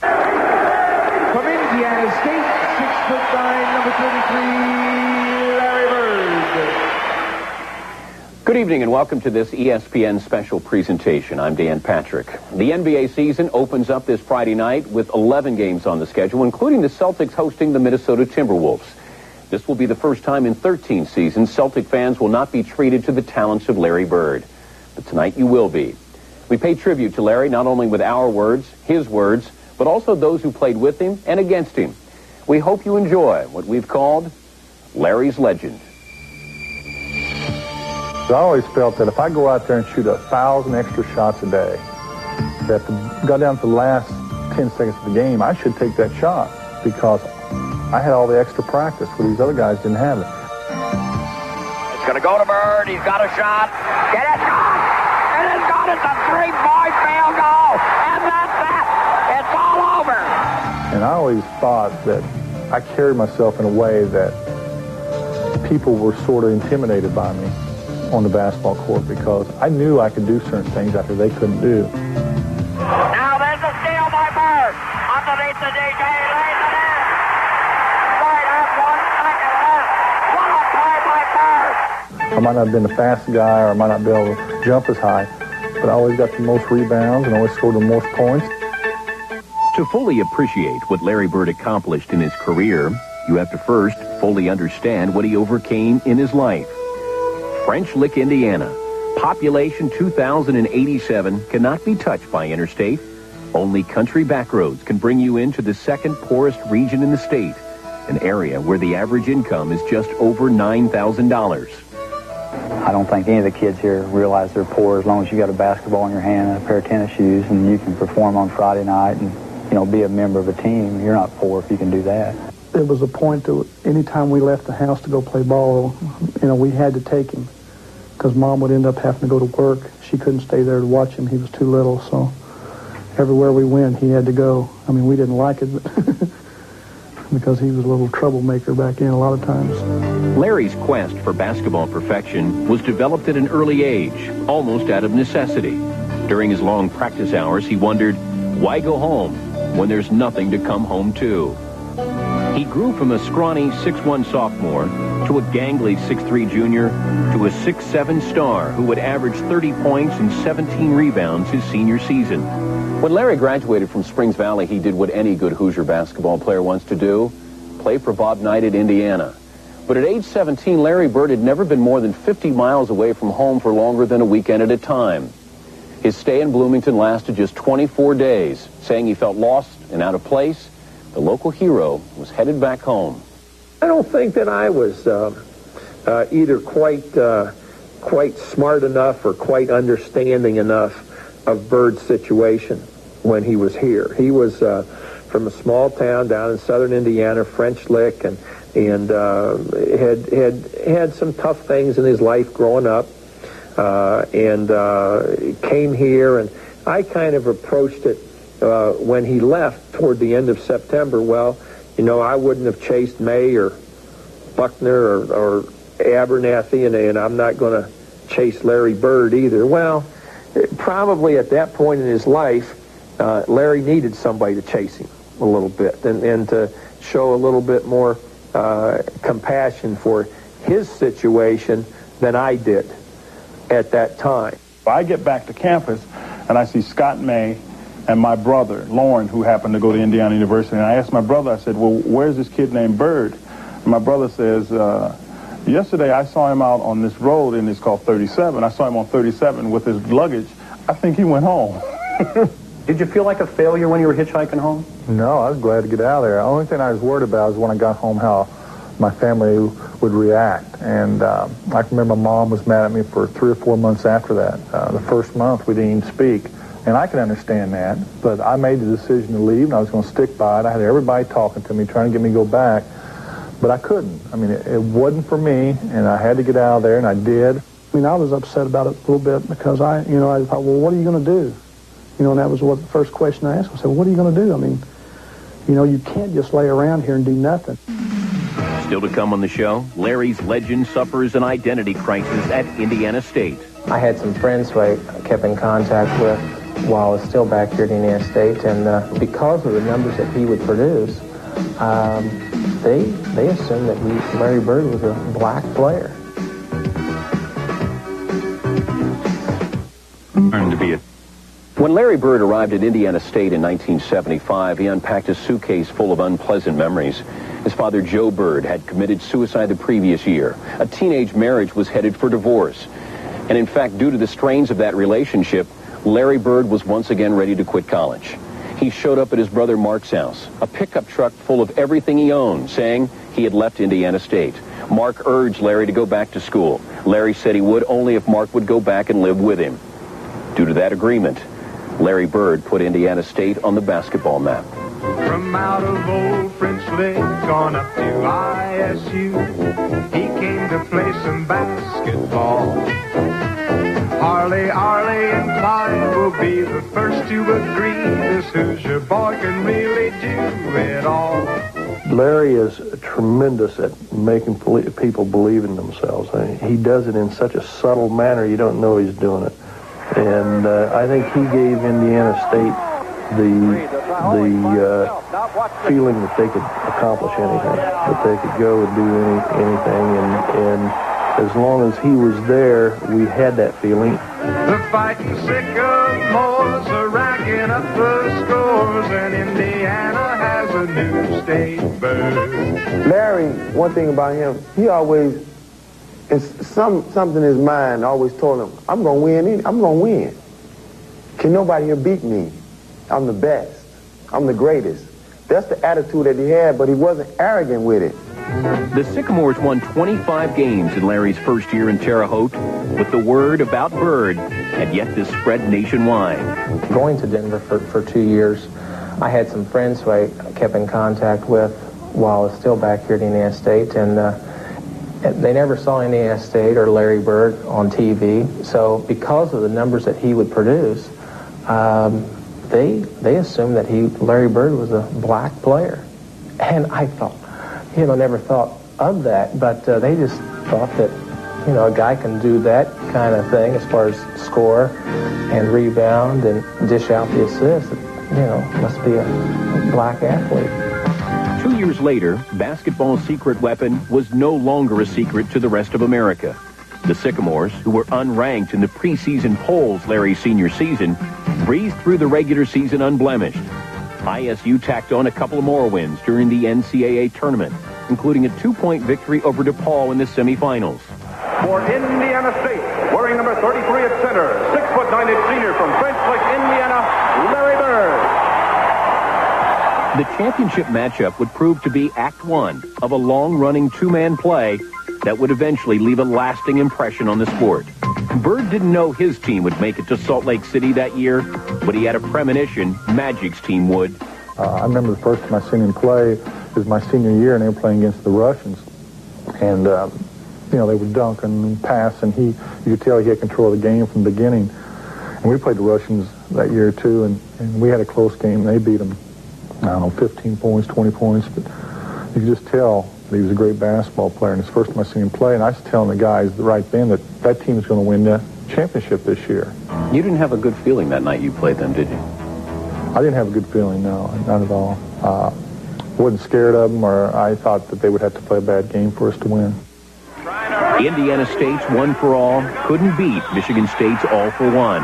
From Indiana State, 6'9", number 33, Larry Bird. Good evening and welcome to this ESPN special presentation. I'm Dan Patrick. The NBA season opens up this Friday night with 11 games on the schedule, including the Celtics hosting the Minnesota Timberwolves. This will be the first time in 13 seasons Celtic fans will not be treated to the talents of Larry Bird. But tonight you will be. We pay tribute to Larry not only with our words, his words, but also those who played with him and against him. We hope you enjoy what we've called Larry's Legend. I always felt that if I go out there and shoot 1,000 extra shots a day, that got down to the last 10 seconds of the game, I should take that shot because I had all the extra practice where these other guys didn't have it. It's going to go to Bird. He's got a shot. Get it, gone! It is gone. It's a three-point field goal. And that's that. It's all over. And I always thought that I carried myself in a way that people were sort of intimidated by me on the basketball court because I knew I could do certain things out there they couldn't do. Now there's a steal by Bird. Underneath the DJ, lays it in. Right up 1 second left. What a play by Bird. I might not have been the fastest guy or I might not be able to jump as high, but I always got the most rebounds and always scored the most points. To fully appreciate what Larry Bird accomplished in his career, you have to first fully understand what he overcame in his life. French Lick, Indiana. Population 2,087 cannot be touched by interstate. Only country back roads can bring you into the second poorest region in the state, an area where the average income is just over $9,000. I don't think any of the kids here realize they're poor as long as you got a basketball in your hand and a pair of tennis shoes and you can perform on Friday night and, be a member of a team. You're not poor if you can do that. There was a point that anytime we left the house to go play ball, we had to take him because Mom would end up having to go to work. She couldn't stay there to watch him. He was too little, so everywhere we went, he had to go. I mean, we didn't like it, but because he was a little troublemaker back then a lot of times. Larry's quest for basketball perfection was developed at an early age, almost out of necessity. During his long practice hours, he wondered, why go home when there's nothing to come home to? He grew from a scrawny 6'1" sophomore to a gangly 6'3" junior to a 6'7" star who would average 30 points and 17 rebounds his senior season. When Larry graduated from Springs Valley, he did what any good Hoosier basketball player wants to do, play for Bob Knight at Indiana. But at age 17, Larry Bird had never been more than 50 miles away from home for longer than a weekend at a time. His stay in Bloomington lasted just 24 days. Saying he felt lost and out of place, the local hero was headed back home. I don't think that I was either quite smart enough or quite understanding enough of Bird's situation when he was here. He was from a small town down in southern Indiana, French Lick, and had some tough things in his life growing up, and came here, and I kind of approached it when he left toward the end of September. Well, I wouldn't have chased May or Buckner or Abernathy, and I'm not going to chase Larry Bird either. Well, probably at that point in his life, Larry needed somebody to chase him a little bit and to show a little bit more compassion for his situation than I did at that time. I get back to campus and I see Scott May and my brother, Lauren, who happened to go to Indiana University. And I asked my brother, I said, well, where's this kid named Bird? And my brother says, yesterday I saw him out on this road, and it's called 37. I saw him on 37 with his luggage. I think he went home. Did you feel like a failure when you were hitchhiking home? No, I was glad to get out of there. The only thing I was worried about is when I got home how my family would react. And I can remember my mom was mad at me for 3 or 4 months after that. The first month we didn't even speak. And I can understand that, but I made the decision to leave, and I was going to stick by it. I had everybody talking to me, trying to get me to go back, but I couldn't. I mean, it wasn't for me, and I had to get out of there, and I did. I mean, I was upset about it a little bit because I thought, well, what are you going to do? And that was the first question I asked. I said, well, what are you going to do? I mean, you can't just lay around here and do nothing. Still to come on the show, Larry's legend suffers an identity crisis at Indiana State. I had some friends who I kept in contact with while I was still back here at Indiana State, and because of the numbers that he would produce, they assumed that Larry Bird was a black player. When Larry Bird arrived at Indiana State in 1975, he unpacked a suitcase full of unpleasant memories. His father, Joe Bird, had committed suicide the previous year. A teenage marriage was headed for divorce. And in fact, due to the strains of that relationship, Larry Bird was once again ready to quit college. He showed up at his brother Mark's house, a pickup truck full of everything he owned, saying he had left Indiana State. Mark urged Larry to go back to school. Larry said he would only if Mark would go back and live with him. Due to that agreement, Larry Bird put Indiana State on the basketball map. From out of old French Lick on up to ISU, he came to play some basketball. Arlie and Clyde will be the first to agree this Hoosier boy can really do it all. Larry is tremendous at making people believe in themselves. He does it in such a subtle manner you don't know he's doing it. And I think he gave Indiana State the feeling that they could accomplish anything, that they could go and do anything. And as long as he was there, we had that feeling. The fighting Sycamores are racking up the scores, and Indiana has a new state bird. Larry, one thing about him, he always, something in his mind always told him, I'm going to win. I'm going to win. Can nobody here beat me? I'm the best. I'm the greatest. That's the attitude that he had, but he wasn't arrogant with it. The Sycamores won 25 games in Larry's first year in Terre Haute, but the word about Bird had yet to spread nationwide. Going to Denver for 2 years, I had some friends who I kept in contact with while I was still back here at Indiana State, and they never saw Indiana State or Larry Bird on TV. So because of the numbers that he would produce, they assumed that Larry Bird was a black player. And I thought, never thought of that, but they just thought that, a guy can do that kind of thing as far as score and rebound and dish out the assist. Must be a black athlete. 2 years later, basketball's secret weapon was no longer a secret to the rest of America. The Sycamores, who were unranked in the preseason polls Larry's senior season, breezed through the regular season unblemished. ISU tacked on a couple of more wins during the NCAA tournament, including a 2-point victory over DePaul in the semifinals. For Indiana State, wearing number 33 at center, 6'9" senior from French Lick, Indiana, Larry Bird. The championship matchup would prove to be Act 1 of a long-running two-man play that would eventually leave a lasting impression on the sport. Bird didn't know his team would make it to Salt Lake City that year, but he had a premonition Magic's team would. I remember the first time I seen him play was my senior year, and they were playing against the Russians. And, they would dunk and pass, and you could tell he had control of the game from the beginning. And we played the Russians that year, too, and we had a close game. They beat them, 15 points, 20 points. But you could just tell that he was a great basketball player. And it's the first time I seen him play, and I was telling the guys right then that team is going to win the championship this year. You didn't have a good feeling that night you played them, did you? I didn't have a good feeling, no, not at all. Wasn't scared of them, or I thought that they would have to play a bad game for us to win. Indiana State's one for all couldn't beat Michigan State's all for one.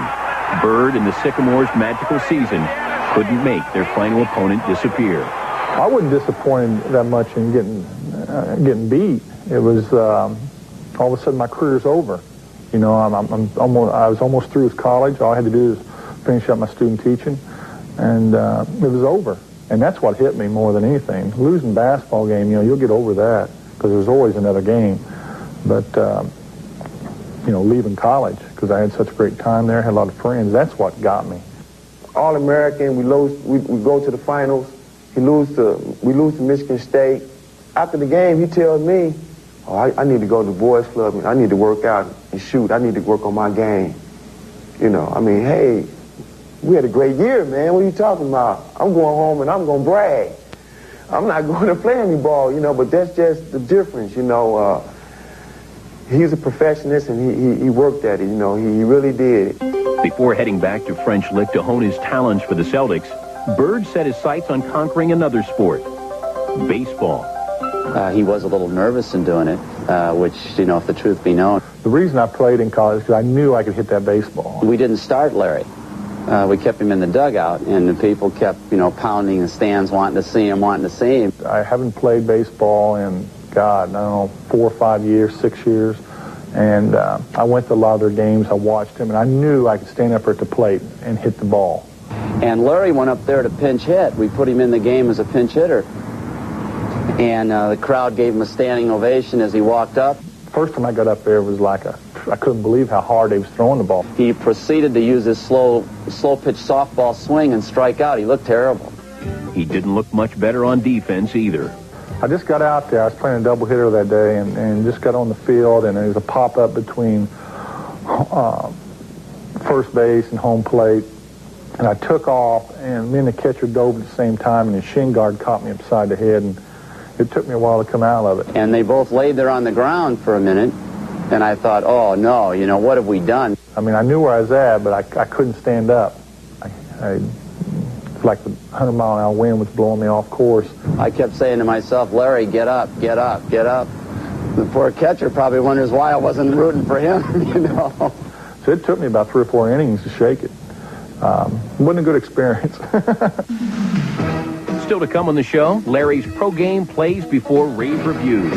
Bird and the Sycamores' magical season couldn't make their final opponent disappear. I wasn't disappointed that much in getting beat. It was all of a sudden my career's over. I was almost through with college. All I had to do is finish up my student teaching, and it was over. And that's what hit me more than anything. Losing basketball game, you'll get over that because there's always another game. But leaving college because I had such a great time there, had a lot of friends. That's what got me. All-American. We go to the finals. We lose to Michigan State. After the game, he tells me, I need to go to the boys club. I need to work out and shoot. I need to work on my game. Hey, we had a great year, man. What are you talking about? I'm going home and I'm going to brag. I'm not going to play any ball, but that's just the difference, he's a perfectionist, and he worked at it. You know, he really did. Before heading back to French Lick to hone his talents for the Celtics, Bird set his sights on conquering another sport, baseball. He was a little nervous in doing it, which, you know, if the truth be known. The reason I played in college is because I knew I could hit that baseball. We didn't start Larry. We kept him in the dugout, and the people kept, you know, pounding the stands, wanting to see him. I haven't played baseball in, God, I don't know, 4 or 5 years, 6 years. And I went to a lot of their games. I watched him, and I knew I could stand up at the plate and hit the ball. And Larry went up there to pinch hit. We put him in the game as a pinch hitter. And the crowd gave him a standing ovation as he walked up. First time I got up there was like I couldn't believe how hard he was throwing the ball. He proceeded to use his slow pitch softball swing and strike out. He looked terrible. He didn't look much better on defense either. I just got out there. I was playing a doubleheader that day and just got on the field, and there was a pop-up between first base and home plate. And I took off, and me and the catcher dove at the same time, and his shin guard caught me upside the head, and it took me a while to come out of it. And they both laid there on the ground for a minute, and I thought, oh, no, you know, what have we done? I mean, I knew where I was at, but I couldn't stand up. It's like the 100-mile-an-hour wind was blowing me off course. I kept saying to myself, Larry, get up, get up, get up. The poor catcher probably wonders why I wasn't rooting for him, you know. So it took me about 3 or 4 innings to shake it. Wasn't a good experience. Still to come on the show, Larry's pro game plays before rave reviews.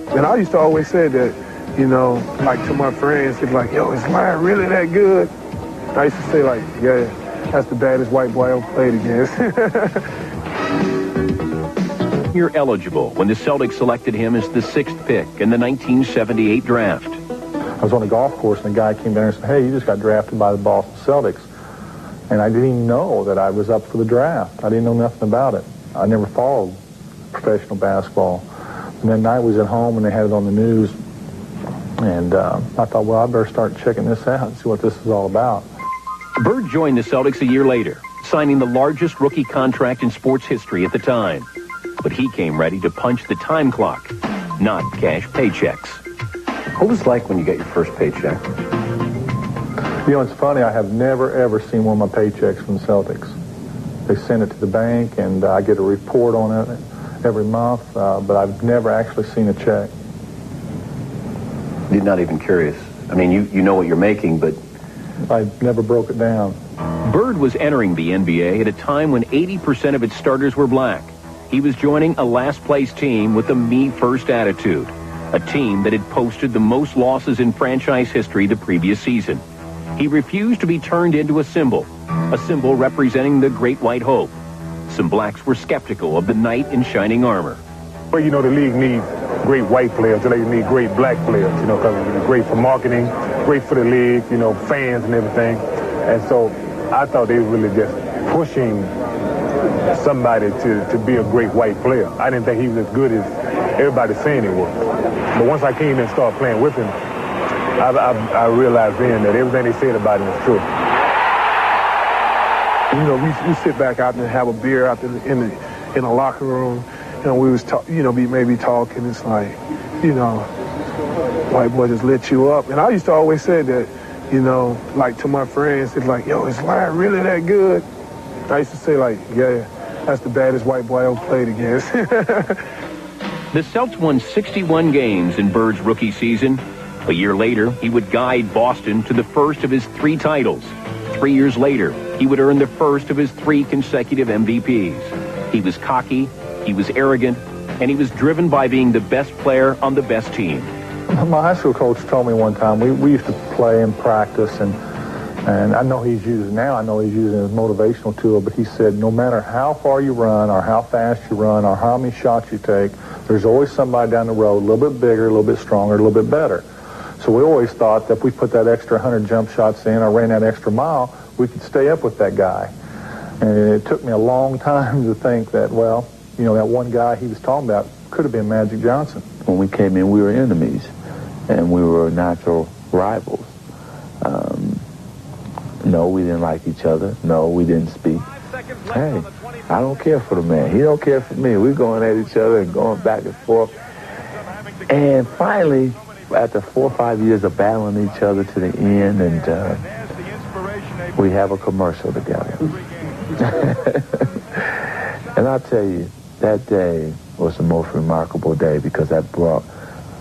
And I used to always say that, you know, like to my friends, it's like, yo, is Larry really that good? I used to say, like, yeah, that's the baddest white boy I ever played against. You're eligible when the Celtics selected him as the 6th pick in the 1978 draft. I was on a golf course, and a guy came down and said, hey, you just got drafted by the Boston Celtics. And I didn't even know that I was up for the draft. I didn't know nothing about it. I never followed professional basketball. And that night was at home, and they had it on the news. And I thought, well, I better start checking this out and see what this is all about. Bird joined the Celtics a year later, signing the largest rookie contract in sports history at the time. But he came ready to punch the time clock, not cash paychecks. What was it like when you got your first paycheck? You know, it's funny. I have never, ever seen one of my paychecks from the Celtics. They send it to the bank, and I get a report on it every month, but I've never actually seen a check. You're not even curious. I mean, you know what you're making, but... I never broke it down. Bird was entering the NBA at a time when 80% of its starters were black. He was joining a last-place team with a me-first attitude, a team that had posted the most losses in franchise history the previous season. He refused to be turned into a symbol representing the Great White Hope. Some blacks were skeptical of the knight in shining armor. Well, you know, the league needs great white players. The league needs great black players, you know, because it's great for marketing, great for the league, you know, fans and everything. And so I thought they were really just pushing somebody to be a great white player. I didn't think he was as good as everybody's saying he was. But once I came in and started playing with him, I realized then that everything they said about him was true. You know, we sit back out and have a beer out in the locker room. You know, we was maybe talking. It's like, you know, white boy just lit you up. And I used to always say that, you know, like to my friends, it's like, yo, is Larry really that good? I used to say, like, yeah, that's the baddest white boy I ever played against. The Celtics won 61 games in Bird's rookie season. A year later, he would guide Boston to the first of his 3 titles. 3 years later, he would earn the first of his 3 consecutive MVPs. He was cocky, he was arrogant, and he was driven by being the best player on the best team. My high school coach told me one time, we used to play and practice, and I know he's using it as a motivational tool, but he said no matter how far you run or how fast you run or how many shots you take, there's always somebody down the road a little bit bigger, a little bit stronger, a little bit better. So we always thought that if we put that extra 100 jump shots in or ran that extra mile, we could stay up with that guy. And it took me a long time to think that, well, you know, that one guy he was talking about could have been Magic Johnson. When we came in, we were enemies, and we were natural rivals. No, we didn't like each other. No, we didn't speak. Hey, I don't care for the man. He don't care for me. We're going at each other and going back and forth. And finally, after 4 or 5 years of battling each other to the end, and we have a commercial together. And I'll tell you, that day was the most remarkable day because that brought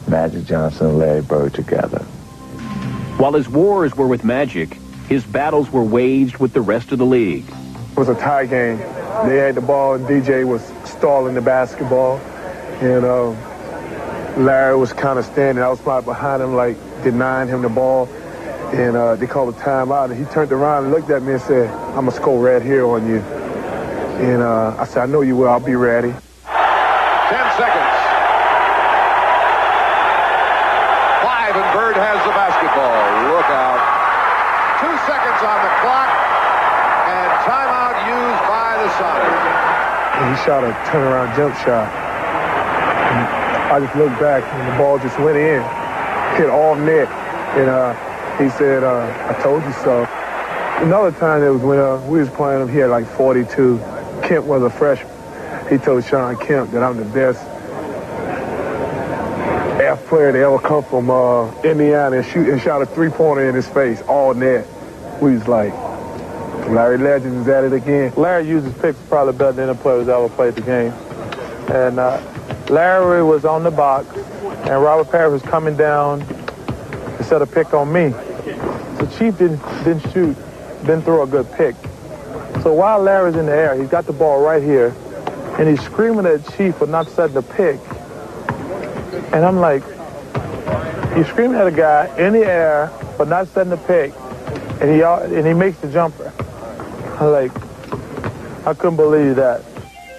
Magic Johnson and Larry Bird together. While his wars were with Magic, his battles were waged with the rest of the league. It was a tie game. They had the ball, and DJ was stalling the basketball. And Larry was kind of standing outside behind him, like denying him the ball. And they called a timeout, and he turned around and looked at me and said, "I'm going to score right here on you." And I said, "I know you will. I'll be ready." 10 seconds. 5, and Bird has the basketball. Look out. 2 seconds on the clock, and timeout used by the Sonics. And he shot a turnaround jump shot. And I just looked back, and the ball just went in, hit all net. And he said, "I told you so." Another time, it was when we was playing him. He had like 42. Kemp was a freshman. He told Sean Kemp that I'm the best F player to ever come from Indiana and shot a three-pointer in his face, all net. We was like, Larry Legend is at it again. Larry uses picks probably better than any players ever played the game. And Larry was on the box, and Robert Parrish was coming down to set a pick on me. So Chief didn't shoot, didn't throw a good pick. So while Larry's in the air, he's got the ball right here, and he's screaming at Chief for not setting the pick. And I'm like, he's screaming at a guy in the air for not setting the pick, and he makes the jumper. I'm like, I couldn't believe that.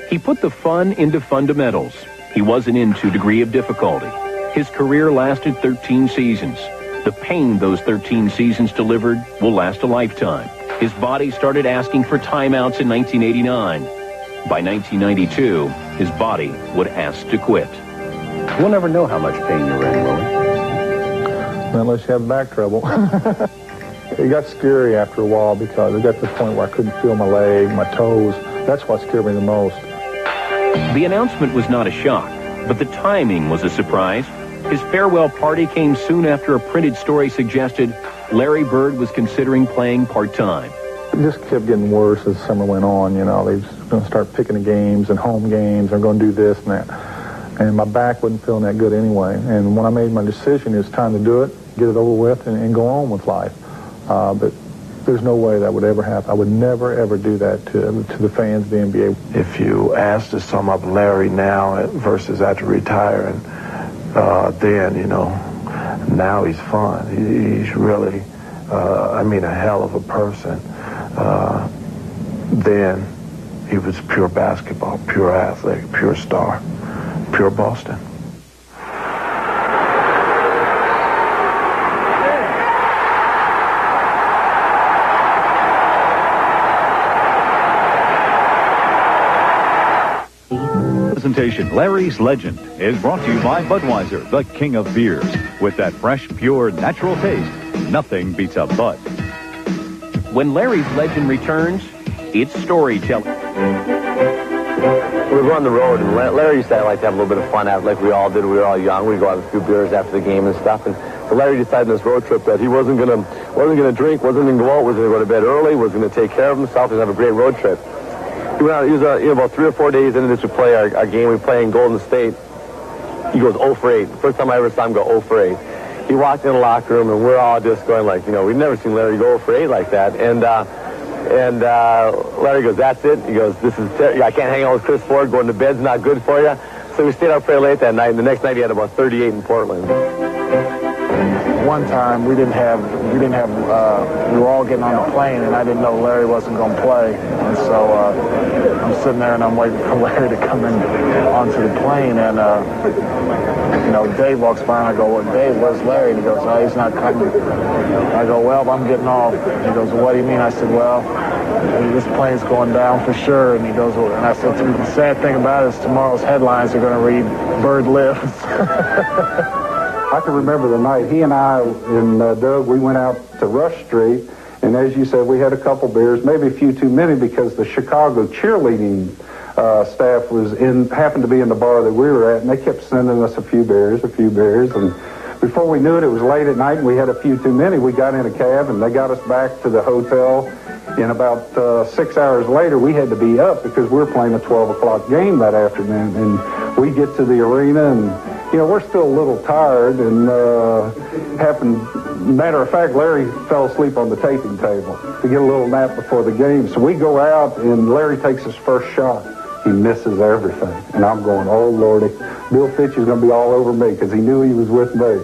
He put the fun into fundamentals. He wasn't into degree of difficulty. His career lasted 13 seasons. The pain those 13 seasons delivered will last a lifetime. His body started asking for timeouts in 1989. By 1992, his body would ask to quit. We'll never know how much pain you're in, Willie. Unless you have back trouble. It got scary after a while because it got to the point where I couldn't feel my leg, my toes. That's what scared me the most. The announcement was not a shock, but the timing was a surprise. His farewell party came soon after a printed story suggested Larry Bird was considering playing part-time. It just kept getting worse as the summer went on. You know, they was going to start picking the games and home games. They're going to do this and that. And my back wasn't feeling that good anyway. And when I made my decision, it was time to do it, get it over with, and go on with life. But there's no way that would ever happen. I would never, ever do that to the fans of the NBA. If you ask to sum up Larry now versus after retiring, then, you know, now he's fun. He's really, a hell of a person. Then he was pure basketball, pure athlete, pure star, pure Boston. Presentation Larry's Legend is brought to you by Budweiser, the king of beers. With that fresh, pure, natural taste, nothing beats a Bud. When Larry's Legend returns, it's storytelling. We were on the road, and Larry used to like to have a little bit of fun out, like we all did. We were all young. We'd go out and a few beers after the game and stuff. And so Larry decided on this road trip that he wasn't gonna drink, wasn't gonna go out, was gonna go to bed early, was gonna take care of himself, and have a great road trip. He went out. He was about 3 or 4 days into this. We play our game. We play in Golden State. He goes 0 for 8. First time I ever saw him go 0 for 8. He walked in the locker room, and we're all just going like, we've never seen Larry go 0 for 8 like that. And Larry goes, "That's it." He goes, "This is I can't hang out with Chris Ford. Going to bed's not good for you." So we stayed out pretty late that night. And the next night he had about 38 in Portland. One time we were all getting on the plane, and I didn't know Larry wasn't going to play. And so I'm sitting there and I'm waiting for Larry to come in onto the plane, and Dave walks by and I go, "Well, Dave, where's Larry?" And he goes, "Oh, he's not coming." I go, "Well, I'm getting off." And he goes, "Well, what do you mean?" I said, "Well, this plane's going down for sure." And he goes, "Well," and I said, "The sad thing about it is tomorrow's headlines are going to read Bird lives." I can remember the night he and I and Doug, we went out to Rush Street, and as you said, we had a couple beers, maybe a few too many, because the Chicago cheerleading staff happened to be in the bar that we were at, and they kept sending us a few beers, and Before we knew it, it was late at night, and we had a few too many. We got in a cab, and they got us back to the hotel. And about 6 hours later, we had to be up because we were playing a 12 o'clock game that afternoon. And we get to the arena, and, you know, we're still a little tired. And matter of fact, Larry fell asleep on the taping table to get a little nap before the game. So we go out, and Larry takes his first shot. He misses everything. And I'm going, oh, Lordy, Bill Fitch is going to be all over me because he knew he was with me.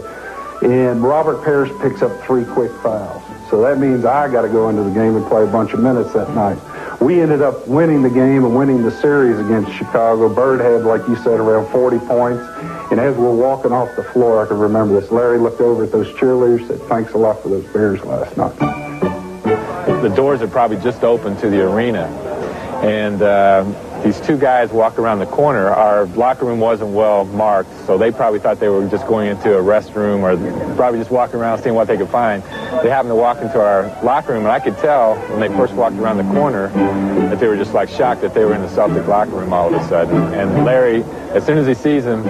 And Robert Parrish picks up 3 quick fouls. So that means I got to go into the game and play a bunch of minutes that night. We ended up winning the game and winning the series against Chicago. Bird had, like you said, around 40 points. And as we're walking off the floor, I can remember this. Larry looked over at those cheerleaders and said, thanks a lot for those Bears last night. The doors had probably just opened to the arena. And these 2 guys walk around the corner. Our locker room wasn't well marked, so they probably thought they were just going into a restroom or probably just walking around seeing what they could find. They happened to walk into our locker room, and I could tell when they first walked around the corner that they were just like shocked that they were in the Celtic locker room all of a sudden. And Larry, as soon as he sees them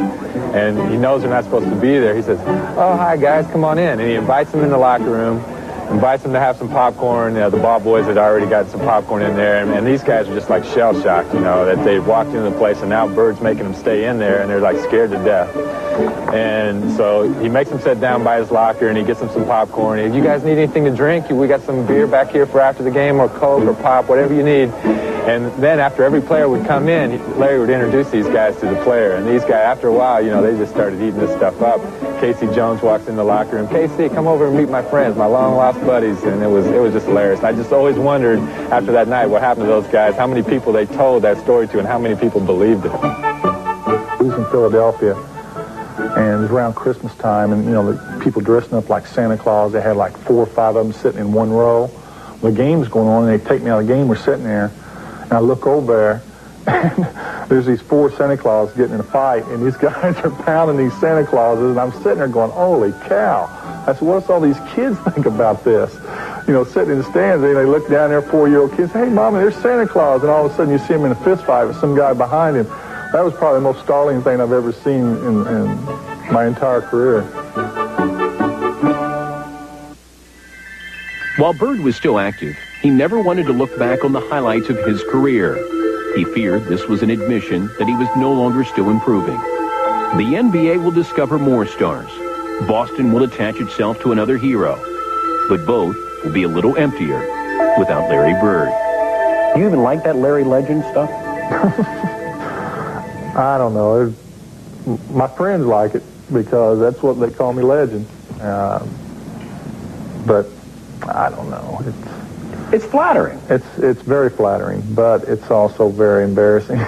and he knows they're not supposed to be there, he says, oh, hi, guys, come on in. And he invites them in the locker room, invites them to have some popcorn. The ball boys had already got some popcorn in there, and these guys were just like shell-shocked, you know, that they walked into the place, and now Bird's making them stay in there, and they're like scared to death. And so he makes them sit down by his locker, and he gets them some popcorn. If you guys need anything to drink, we got some beer back here for after the game, or Coke or pop, whatever you need. And then after every player would come in, Larry would introduce these guys to the player. And these guys, after a while, you know, they just started eating this stuff up. Casey Jones walks in the locker room. Casey, come over and meet my friends, my long-lost buddies. And it was just hilarious. I just always wondered after that night what happened to those guys, how many people they told that story to, and how many people believed it. We was in Philadelphia, and it was around Christmas time, and, you know, the people dressing up like Santa Claus. They had like 4 or 5 of them sitting in one row. The game's going on, and they take me out of the game. We're sitting there. And I look over there, and there's these 4 Santa Claus getting in a fight, and these guys are pounding these Santa Clauses, and I'm sitting there going, holy cow. I said, what's all these kids think about this? You know, sitting in the stands, and they look down there, 4-year-old kids, hey, Mama, there's Santa Claus, and all of a sudden you see him in a fist fight with some guy behind him. That was probably the most startling thing I've ever seen in my entire career. While Bird was still active, he never wanted to look back on the highlights of his career. He feared this was an admission that he was no longer still improving. The NBA will discover more stars. Boston will attach itself to another hero. But both will be a little emptier without Larry Bird. Do you even like that Larry Legend stuff? I don't know. My friends like it because that's what they call me, Legend. But I don't know. It's flattering. It's very flattering, but it's also very embarrassing.